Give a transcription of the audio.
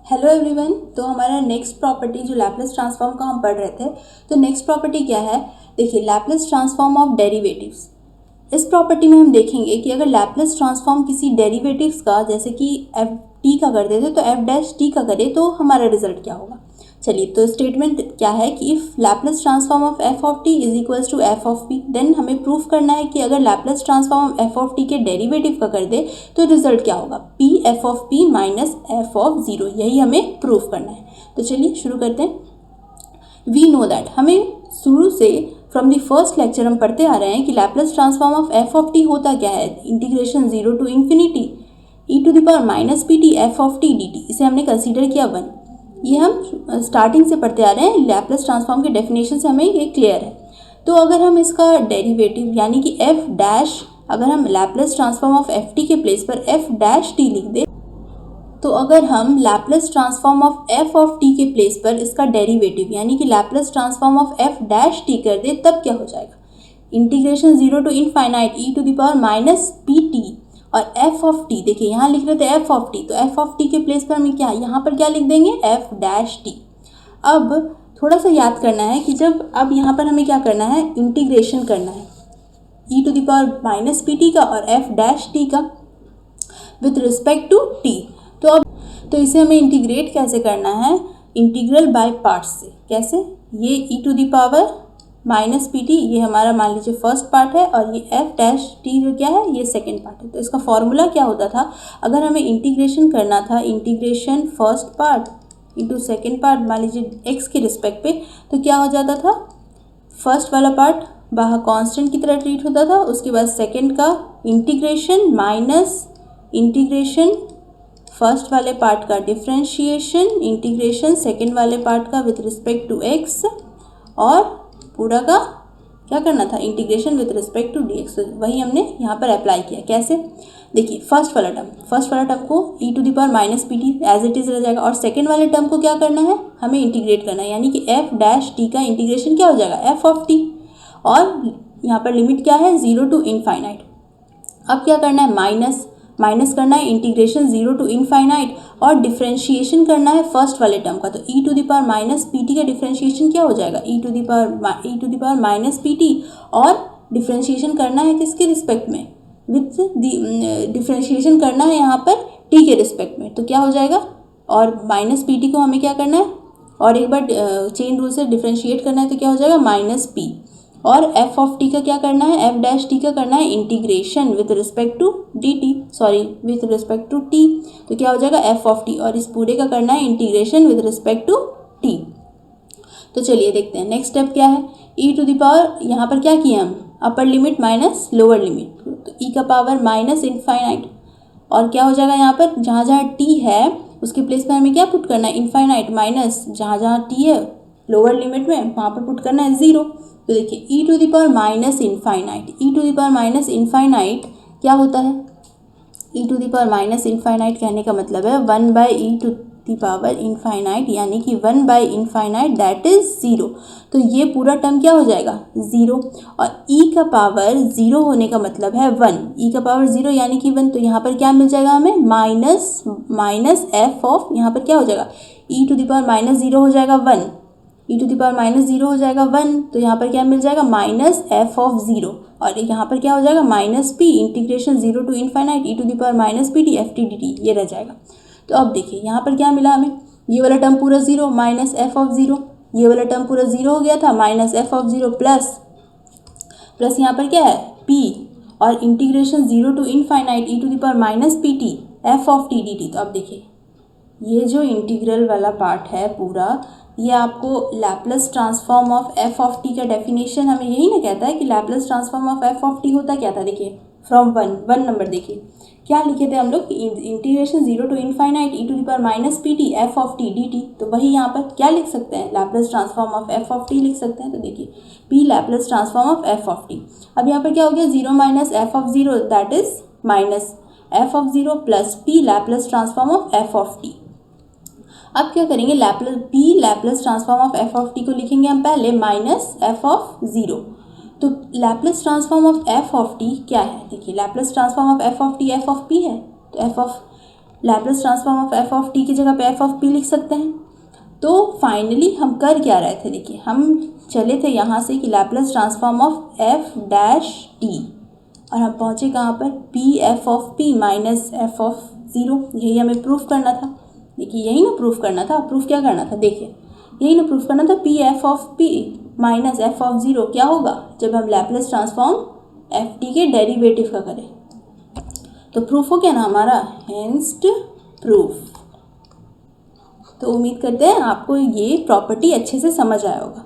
Hello everyone. तो हमारा next property जो लैप्लेस ट्रांसफॉर्म का हम पढ़ रहे थे, तो नेक्स्ट प्रॉपर्टी क्या है? देखिए, लैप्लेस ट्रांसफॉर्म ऑफ डेरिवेटिव्स। इस प्रॉपर्टी में हम देखेंगे कि अगर लैप्लेस ट्रांसफॉर्म किसी डेरिवेटिव्स का, जैसे कि एफ टी का कर देते तो एफ डैश टी का करे तो हमारा रिजल्ट क्या होगा। चलिए, तो स्टेटमेंट क्या है कि if Laplace transform of F of T is equals to F of P, then हमें प्रूफ करना है कि अगर Laplace transform of F of T के डेरिवेटिव का कर दे तो रिजल्ट क्या होगा, P F of P minus F of zero. यही हमें प्रूफ करना है। तो चलिए शुरू करते हैं। वी नो दैट, हमें शुरू से फ्रॉम द फर्स्ट लेक्चर हम पढ़ते आ रहे हैं कि Laplace transform of F of T होता क्या है, integration zero to infinity E to the power minus P T F of T D T. इसे हमने कंसीडर किया वन। ये हम स्टार्टिंग से पढ़ते आ रहे हैं, लैप्लेस ट्रांसफॉर्म के डेफिनेशन से हमें ये क्लियर है। तो अगर हम इसका डेरिवेटिव यानी कि एफ डैश, अगर हम Laplace transform of F T के प्लेस पर एफ डैश टी लिख दें, तो अगर हम Laplace transform of F of T के प्लेस पर इसका डेरिवेटिव यानी कि Laplace transform of F dash T कर दे, तब क्या हो जाएगा, integration zero to infinite E to the power minus P T और एफ ऑफ टी। देखिए यहाँ लिख रहे थे एफ ऑफ टी, तो एफ ऑफ टी के प्लेस पर हमें क्या, यहाँ पर क्या लिख देंगे, एफ डैश टी। अब थोड़ा सा याद करना है कि जब अब यहाँ पर हमें क्या करना है, इंटीग्रेशन करना है E to the power minus P T का और एफ डैश टी का विथ रिस्पेक्ट टू टी। तो इसे हमें इंटीग्रेट कैसे करना है, इंटीग्रल बाय पार्ट्स से। कैसे, ये E to the power minus P T ये हमारा मान लीजिए फर्स्ट पार्ट है और ये एफ डैश टी जो क्या है ये सेकेंड पार्ट है। तो इसका फॉर्मूला क्या होता था, अगर हमें इंटीग्रेशन करना था, integration first part into second part मान लीजिए एक्स के रिस्पेक्ट पे, तो क्या हो जाता था, फर्स्ट वाला पार्ट बाहर कांस्टेंट की तरह ट्रीट होता था, उसके बाद सेकेंड का इंटीग्रेशन माइनस इंटीग्रेशन फर्स्ट वाले पार्ट का डिफ्रेंशिएशन इंटीग्रेशन सेकेंड वाले पार्ट का विथ रिस्पेक्ट टू एक्स, और पूरा का क्या करना था, integration with respect to D X. वही हमने यहाँ पर अप्लाई किया। कैसे, देखिए फर्स्ट वाला टर्म को E to the power minus P T as it is रह जाएगा, और सेकेंड वाले टर्म को क्या करना है, हमें इंटीग्रेट करना है, यानी कि एफ डैश टी का इंटीग्रेशन क्या हो जाएगा, एफ ऑफ टी, और यहाँ पर लिमिट क्या है, जीरो टू इनफाइनाइट। अब क्या करना है, माइनस करना है इंटीग्रेशन जीरो टू इनफाइनाइट, और डिफ्रेंशिएशन करना है फर्स्ट वाले टर्म का। तो E to the power minus P T का डिफ्रेंशिएशन क्या हो जाएगा, E to the power minus P T, और डिफ्रेंशिएशन करना है किसके रिस्पेक्ट में, विथ डिफ्रेंशिएशन करना है यहाँ पर टी के रिस्पेक्ट में। तो क्या हो जाएगा, और माइनस पी टी को हमें क्या करना है, और एक बार चेन रूल से डिफ्रेंशिएट करना है, तो क्या हो जाएगा माइनस पी, और एफ ऑफ टी का क्या करना है, एफ डैश टी का करना है integration with respect to D T, sorry with respect to T. तो क्या हो जाएगा एफ ऑफ टी, और इस पूरे का करना है integration with respect to T. तो चलिए देखते हैं नेक्स्ट स्टेप क्या है, ई टू द पावर, यहाँ पर क्या किया हम, upper limit minus lower limit, तो ई का पावर माइनस इनफाइनाइट, और क्या हो जाएगा यहाँ पर, जहाँ जहाँ टी है उसके प्लेस पर हमें क्या पुट करना है, इनफाइनाइट, माइनस जहाँ जहाँ टी है लोअर लिमिट में वहाँ पर पुट करना है ज़ीरो। तो देखिए E to the power minus infinite, E to the power minus infinite क्या होता है, E to the power minus infinite कहने का मतलब है one by E to the power infinite, यानी कि one by infinite that is zero. तो ये पूरा टर्म क्या हो जाएगा, ज़ीरो, और ई का पावर ज़ीरो होने का मतलब है वन, ई का पावर ज़ीरो यानी कि वन। तो यहाँ पर क्या मिल जाएगा हमें, माइनस एफ ऑफ, यहाँ पर क्या हो जाएगा, E to the power minus zero हो जाएगा one, E to the power minus zero हो जाएगा वन, तो यहाँ पर क्या मिल जाएगा, माइनस एफ ऑफ ज़ीरो, और यहाँ पर क्या हो जाएगा, minus P integration zero to infinite E to the power minus P T F T D T, ये रह जाएगा। तो अब देखिए यहाँ पर क्या मिला हमें, ये वाला टर्म पूरा zero minus F of zero, ये वाला टर्म पूरा ज़ीरो हो गया था minus F of zero plus यहाँ पर क्या है पी, और integration zero to infinite E to the power minus P T F of T D T. तो अब देखिए ये जो इंटीग्रल वाला पार्ट है पूरा, ये आपको Laplace transform of F of T का डेफिनेशन हमें यही ना कहता है कि Laplace transform of F of T होता क्या था। देखिए फ्रॉम वन नंबर देखिए क्या लिखे थे हम लोग, integration zero to infinite E to the power minus P T F of T D T. तो वही यहाँ पर क्या लिख सकते हैं, Laplace transform of F of T लिख सकते हैं। तो देखिए P Laplace transform of F of T. अब यहाँ पर क्या हो गया, zero minus F of zero that is minus F of zero plus P Laplace transform of F of T. अब क्या करेंगे, Laplace transform of F of T को लिखेंगे हम पहले माइनस एफ ऑफ ज़ीरो। तो Laplace transform of F of T क्या है, देखिए Laplace transform of F of T F of P है, तो F of Laplace transform of F of T की जगह पे एफ ऑफ पी लिख सकते हैं। तो फाइनली हम कर क्या रहे थे, देखिए हम चले थे यहाँ से कि Laplace transform of F dash T, और हम पहुँचे कहाँ पर, P F of P minus F of zero. यही हमें प्रूफ करना था। देखिए यही ना प्रूफ करना था, प्रूफ क्या करना था, देखिए यही ना प्रूफ करना था, P F of P minus F of zero क्या होगा जब हम लैप्लस ट्रांसफॉर्म एफ टी के डेरिवेटिव का करें। तो प्रूफ हो गया ना हमारा, हेंस्ड प्रूफ। तो उम्मीद करते हैं आपको ये प्रॉपर्टी अच्छे से समझ आया होगा।